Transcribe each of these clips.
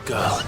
girl.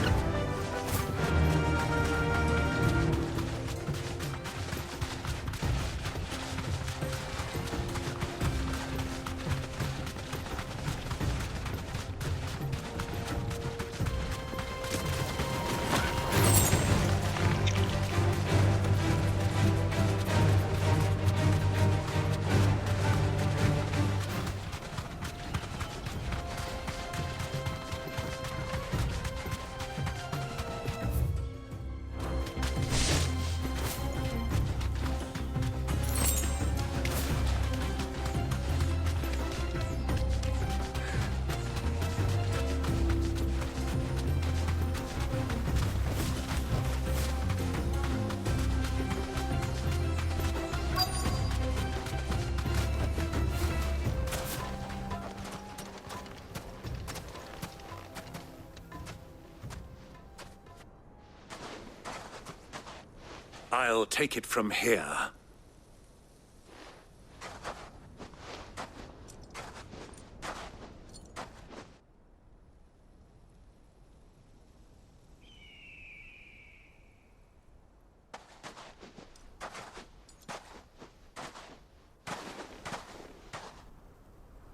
I'll take it from here.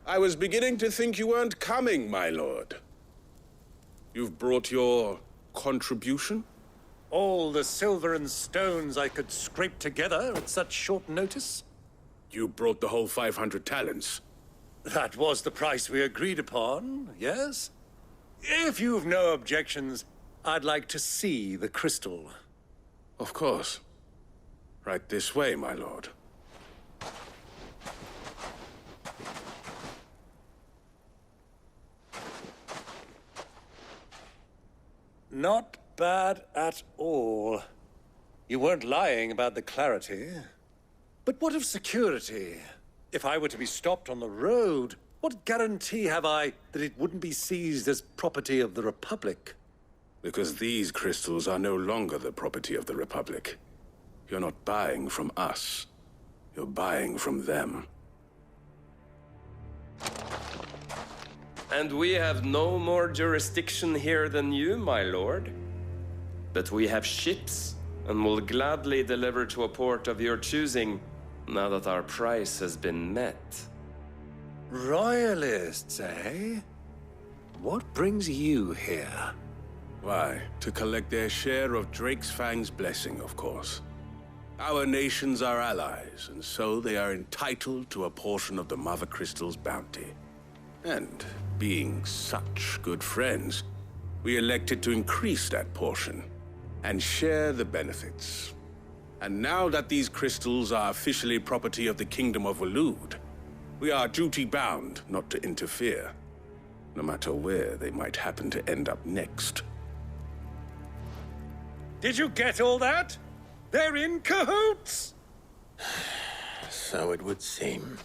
I was beginning to think you weren't coming, my lord. You've brought your contribution? All the silver and stones I could scrape together at such short notice? You brought the whole 500 talents. That was the price we agreed upon, yes? If you've no objections, I'd like to see the crystal. Of course. Right this way, my lord. Not bad at all. You weren't lying about the clarity. But what of security? If I were to be stopped on the road, what guarantee have I that it wouldn't be seized as property of the Republic? Because these crystals are no longer the property of the Republic. You're not buying from us. You're buying from them. And we have no more jurisdiction here than you, my lord. But we have ships, and will gladly deliver to a port of your choosing, now that our price has been met. Royalists, eh? What brings you here? Why, to collect their share of Drake's Fang's blessing, of course. Our nations are allies, and so they are entitled to a portion of the Mother Crystal's bounty. And being such good friends, we elected to increase that portion and share the benefits. And now that these crystals are officially property of the Kingdom of Waloed, we are duty-bound not to interfere, no matter where they might happen to end up next. Did you get all that? They're in cahoots! So it would seem.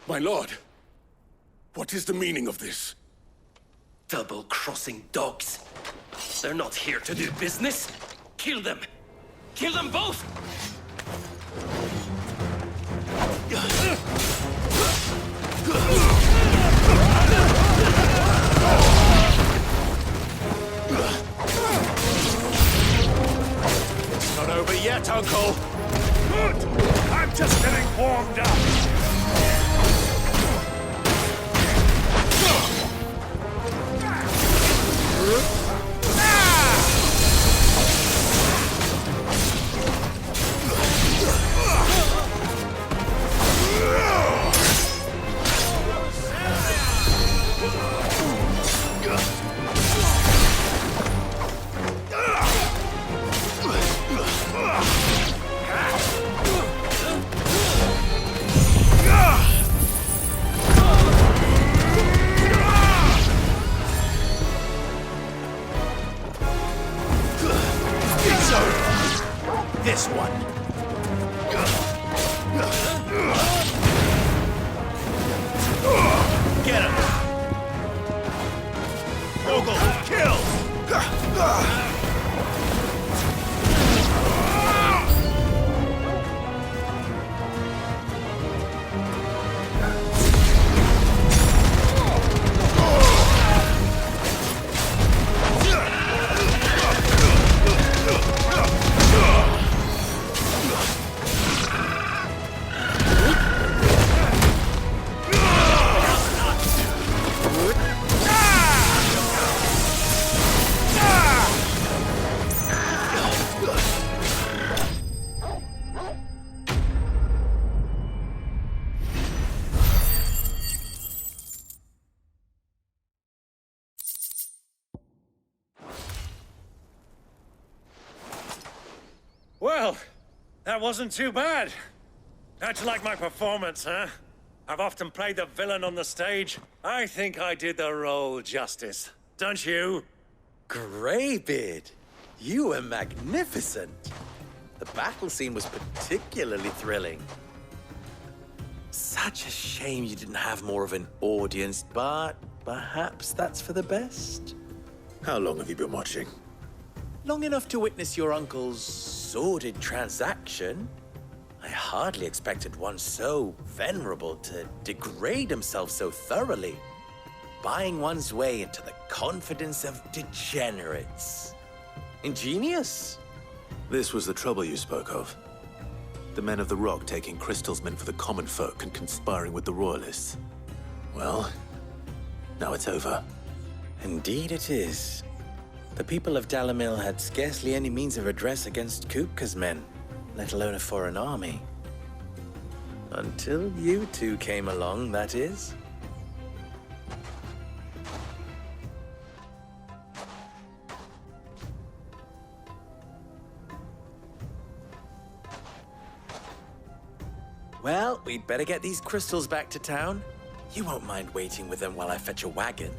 My lord, what is the meaning of this? Double-crossing dogs. They're not here to do business. Kill them! Kill them both! It's not over yet, Uncle! Good! I'm just getting warmed up! This one. Get him! Mogul, kill! Well, that wasn't too bad. How'd you like my performance, huh? I've often played the villain on the stage. I think I did the role justice. Don't you? Greybeard, you were magnificent. The battle scene was particularly thrilling. Such a shame you didn't have more of an audience, but perhaps that's for the best. How long have you been watching? Long enough to witness your uncle's sordid transaction. I hardly expected one so venerable to degrade himself so thoroughly, buying one's way into the confidence of degenerates. Ingenious. This was the trouble you spoke of. The men of the Rock taking Crystal's men for the common folk and conspiring with the Royalists. Well, now it's over. Indeed it is. The people of Dalamil had scarcely any means of redress against Kupka's men, let alone a foreign army. Until you two came along, that is. Well, we'd better get these crystals back to town. You won't mind waiting with them while I fetch a wagon.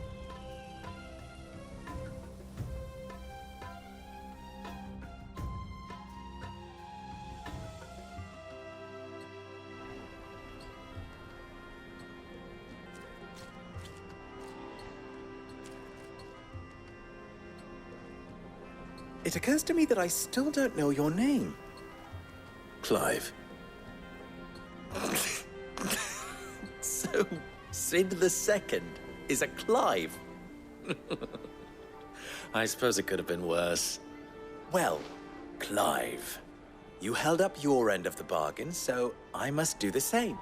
It occurs to me that I still don't know your name. Clive. So, Sid the Second is a Clive. I suppose it could have been worse. Well, Clive, you held up your end of the bargain, so I must do the same.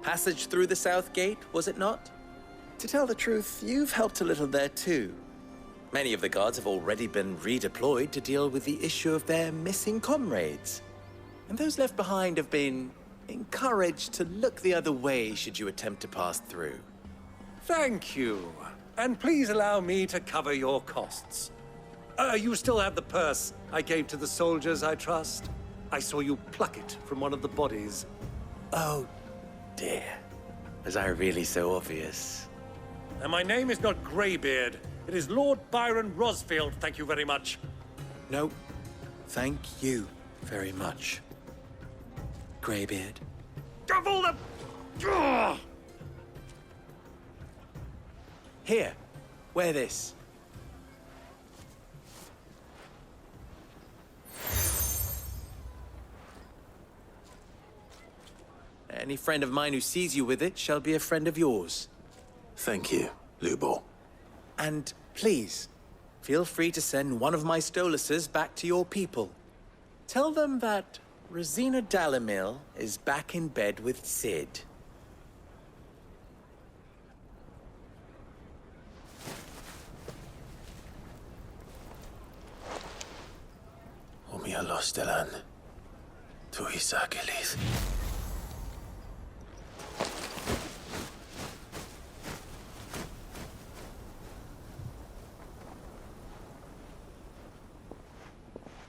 Passage through the South Gate, was it not? To tell the truth, you've helped a little there too. Many of the guards have already been redeployed to deal with the issue of their missing comrades. And those left behind have been encouraged to look the other way should you attempt to pass through. Thank you. And please allow me to cover your costs. You still have the purse I gave to the soldiers, I trust? I saw you pluck it from one of the bodies. Oh, dear. Was I really so obvious? And my name is not Greybeard. It is Lord Byron Rosfield, thank you very much. No, thank you very much, Greybeard. Of all the... Ugh! Here, wear this. Any friend of mine who sees you with it shall be a friend of yours. Thank you, Lubor. And please, feel free to send one of my Stoluses back to your people. Tell them that Rosina Dalamil is back in bed with Sid. Omia Lostelan. Tu Isakelis.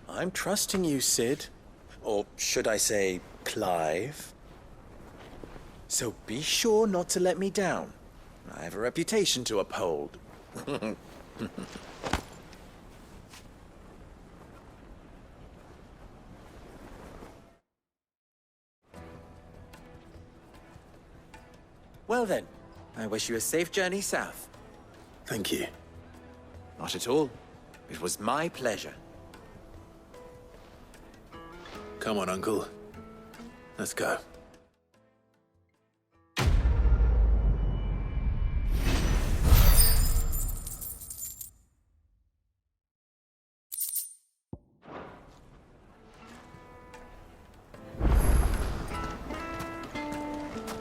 I'm trusting you, Sid. Or should I say, Clive. So be sure not to let me down. I have a reputation to uphold. Well then, I wish you a safe journey south. Thank you. Not at all. It was my pleasure. Come on, Uncle. Let's go.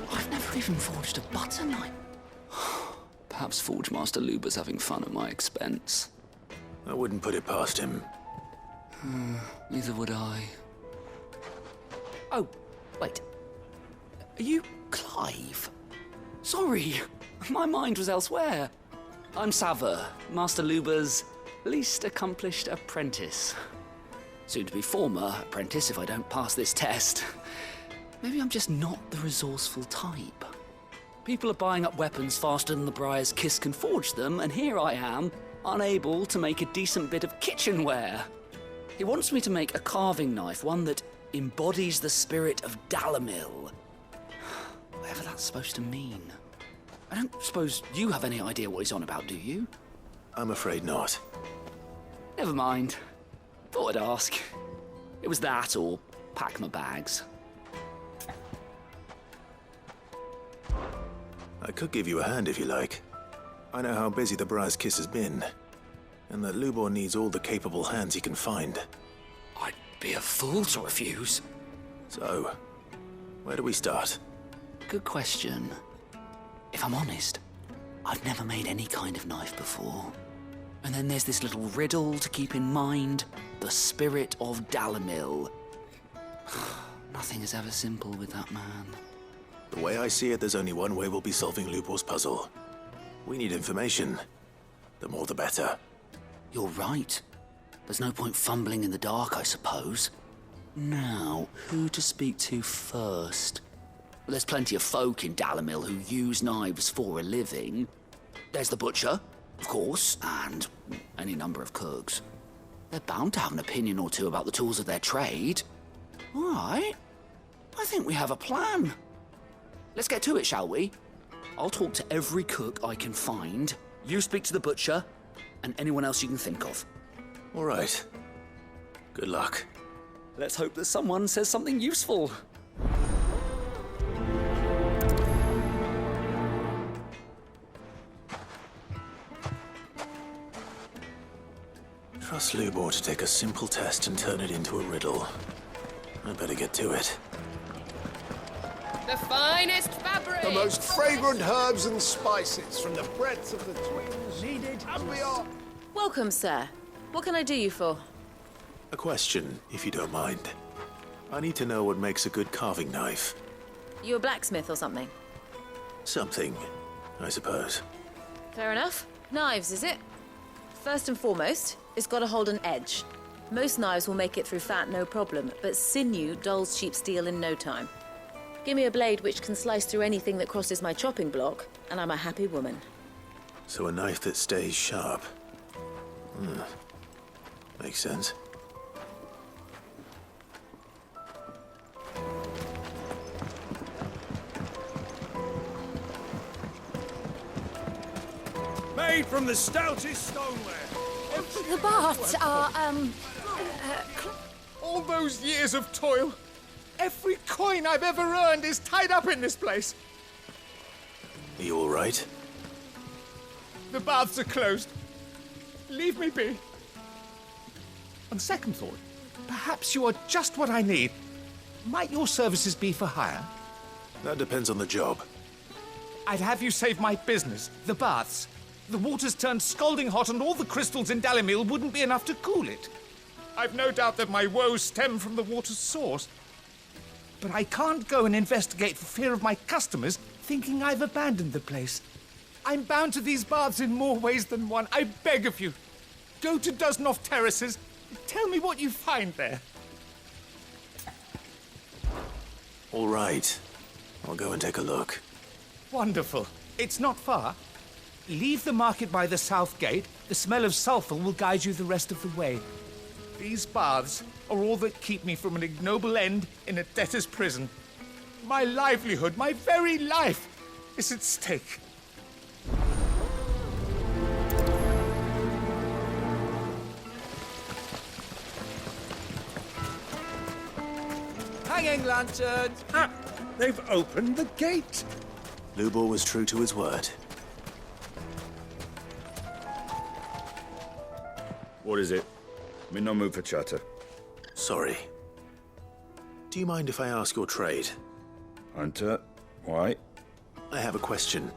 I've never even forged a butter knife. Perhaps Forge Master Luber's having fun at my expense. I wouldn't put it past him. Neither would I. Oh, wait. Are you Clive? Sorry, my mind was elsewhere. I'm Sava, Master Luber's least accomplished apprentice. Soon to be former apprentice if I don't pass this test. Maybe I'm just not the resourceful type. People are buying up weapons faster than the Briar's Kiss can forge them, and here I am, unable to make a decent bit of kitchenware. He wants me to make a carving knife, one that embodies the spirit of Dalamil. Whatever that's supposed to mean. I don't suppose you have any idea what he's on about, do you? I'm afraid not. Never mind. Thought I'd ask. It was that or pack my bags. I could give you a hand if you like. I know how busy the Briar's Kiss has been, and that Lubor needs all the capable hands he can find. I'd be a fool to refuse. So, where do we start? Good question. If I'm honest, I've never made any kind of knife before. And then there's this little riddle to keep in mind. The spirit of Dalamil. Nothing is ever simple with that man. The way I see it, there's only one way we'll be solving Lubor's puzzle. We need information. The more the better. You're right. There's no point fumbling in the dark, I suppose. Now, who to speak to first? Well, there's plenty of folk in Dalamil who use knives for a living. There's the butcher, of course, and any number of cooks. They're bound to have an opinion or two about the tools of their trade. All right. I think we have a plan. Let's get to it, shall we? I'll talk to every cook I can find. You speak to the butcher, and anyone else you can think of. All right. Good luck. Let's hope that someone says something useful. Trust Lubor to take a simple test and turn it into a riddle. I better get to it. The finest fabric! The most fragrant herbs and spices from the breadth of the twins needed. And we are. Welcome, sir. What can I do you for? A question, if you don't mind. I need to know what makes a good carving knife. You a blacksmith or something? Something, I suppose. Fair enough. Knives, is it? First and foremost, it's got to hold an edge. Most knives will make it through fat, no problem, but sinew dulls cheap steel in no time. Give me a blade which can slice through anything that crosses my chopping block, and I'm a happy woman. So a knife that stays sharp. Makes sense. Made from the stoutest stoneware. The baths are, All those years of toil. Every coin I've ever earned is tied up in this place. Are you all right? The baths are closed. Leave me be. On second thought, perhaps you are just what I need. Might your services be for hire? That depends on the job. I'd have you save my business, the baths. The water's turned scalding hot and all the crystals in Dalamil wouldn't be enough to cool it. I've no doubt that my woes stem from the water's source. But I can't go and investigate for fear of my customers thinking I've abandoned the place. I'm bound to these baths in more ways than one. I beg of you. Go to Dusnoff Terraces. Tell me what you find there. All right. I'll go and take a look. Wonderful. It's not far. Leave the market by the south gate. The smell of sulfur will guide you the rest of the way. These baths are all that keep me from an ignoble end in a debtor's prison. My livelihood, my very life, is at stake. Hanging lanterns! Ah, they've opened the gate. Lubor was true to his word. What is it? I'm in no mood for chatter. Sorry. Do you mind if I ask your trade? Hunter, why? I have a question.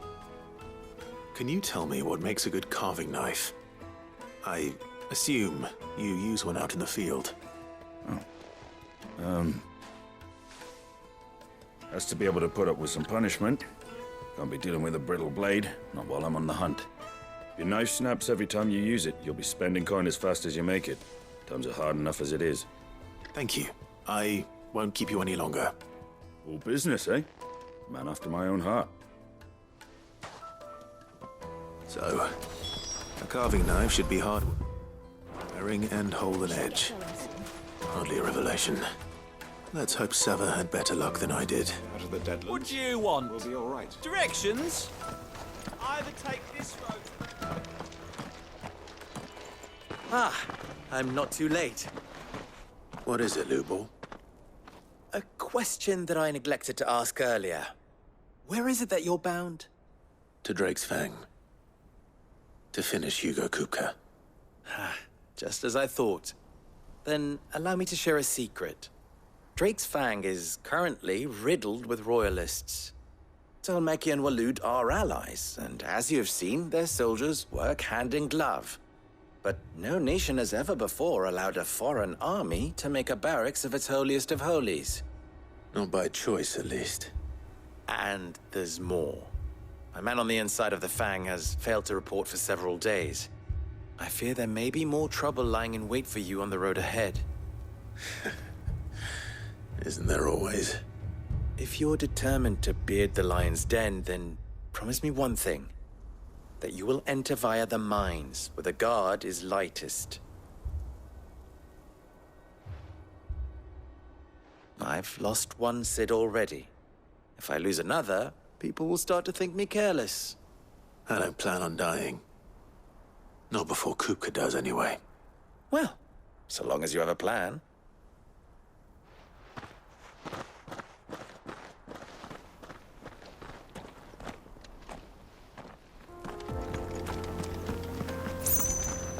Can you tell me what makes a good carving knife? I assume you use one out in the field. Has to be able to put up with some punishment. Can't be dealing with a brittle blade, not while I'm on the hunt. If your knife snaps every time you use it, you'll be spending coin as fast as you make it. Times are hard enough as it is. Thank you. I won't keep you any longer. All business, eh? Man after my own heart. So, a carving knife should be hard. Bearing and hold an edge. Hardly a revelation. Let's hope Sever had better luck than I did. Out of the Deadlands. What do you want? We'll be all right. Directions? Either take this road. Ah, I'm not too late. What is it, Lubor? A question that I neglected to ask earlier. Where is it that you're bound? To Drake's Fang. To finish Hugo Kupka. Just as I thought. Then allow me to share a secret. Drake's Fang is currently riddled with royalists. Talmeki and Walud are allies, and as you have seen, their soldiers work hand in glove. But no nation has ever before allowed a foreign army to make a barracks of its holiest of holies. Not by choice, at least. And there's more. A man on the inside of the Fang has failed to report for several days. I fear there may be more trouble lying in wait for you on the road ahead. Isn't there always? If you're determined to beard the lion's den, then promise me one thing. That you will enter via the mines, where the guard is lightest. I've lost one Cid already. If I lose another, people will start to think me careless. I don't plan on dying. Not before Kupka does, anyway. Well, so long as you have a plan.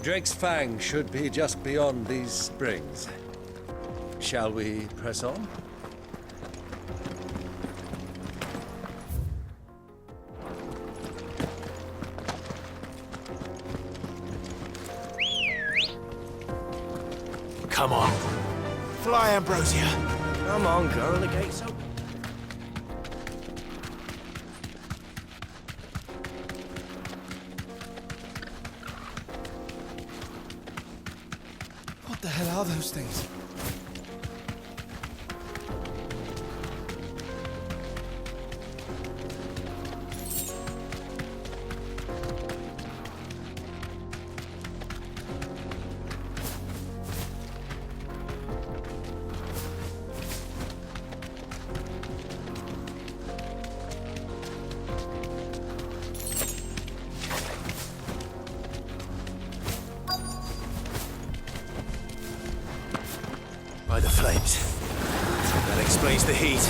Drake's Fang should be just beyond these springs. Shall we press on? Come on. Fly, Ambrosia. Come on, girl, the gate's open. What the hell are those things? By the flames. That explains the heat.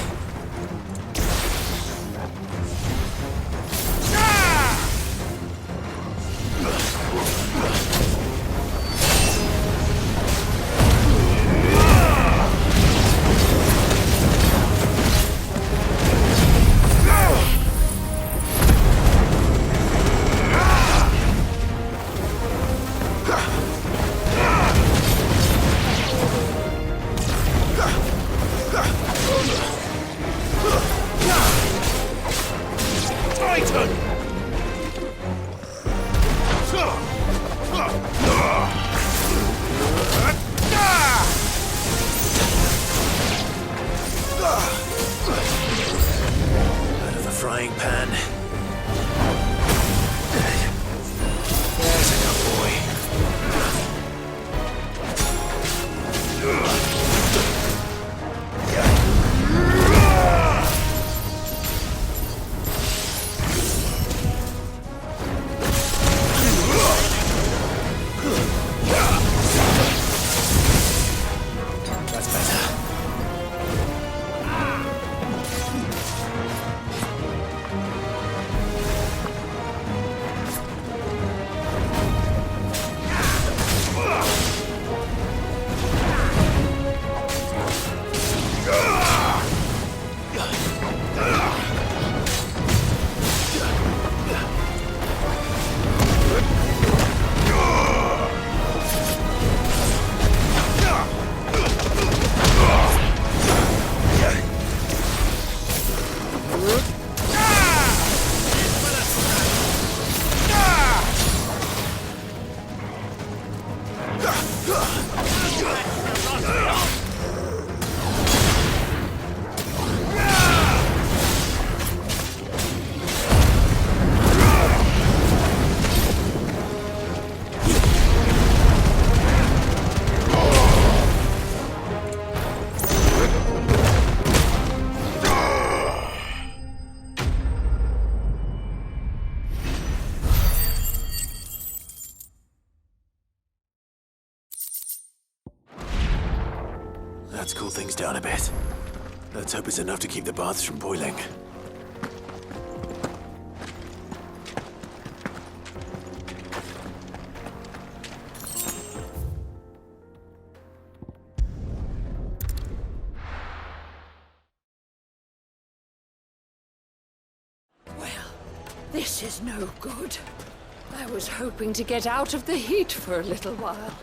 Let's cool things down a bit. Let's hope it's enough to keep the baths from boiling. This is no good. I was hoping to get out of the heat for a little while.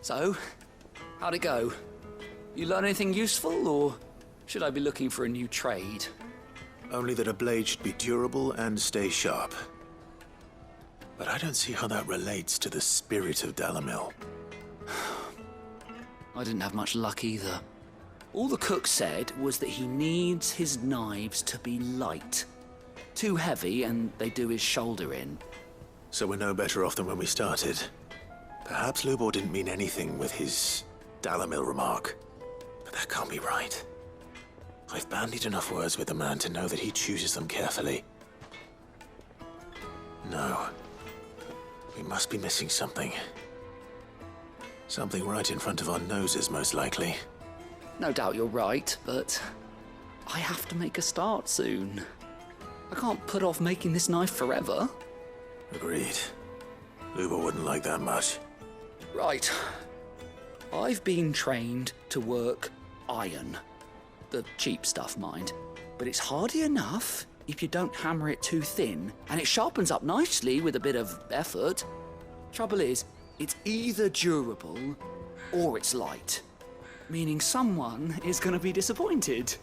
So, how'd it go? You learn anything useful, or should I be looking for a new trade? Only that a blade should be durable and stay sharp. But I don't see how that relates to the spirit of Dalamil. I didn't have much luck either. All the cook said was that he needs his knives to be light. Too heavy and they do his shoulder in. So we're no better off than when we started. Perhaps Lubor didn't mean anything with his Dalamil remark. But that can't be right. I've bandied enough words with the man to know that he chooses them carefully. No. We must be missing something. Something right in front of our noses, most likely. No doubt you're right, but I have to make a start soon. I can't put off making this knife forever. Agreed. Lubor wouldn't like that much. Right. I've been trained to work iron. The cheap stuff, mind. But it's hardy enough if you don't hammer it too thin, and it sharpens up nicely with a bit of effort. Trouble is, it's either durable or it's light. Meaning someone is going to be disappointed.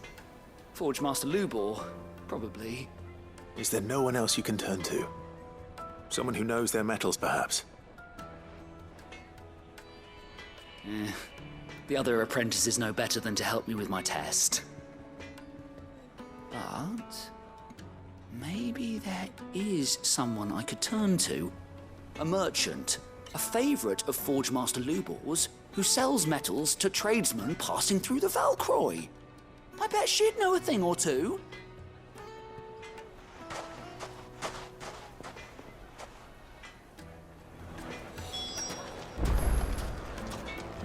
Forge Master Lubor, probably. Is there no one else you can turn to? Someone who knows their metals, perhaps? The other apprentices know better than to help me with my test. But maybe there is someone I could turn to. A merchant, a favourite of Forge Master Lubor's, who sells metals to tradesmen passing through the Valcroy. I bet she'd know a thing or two.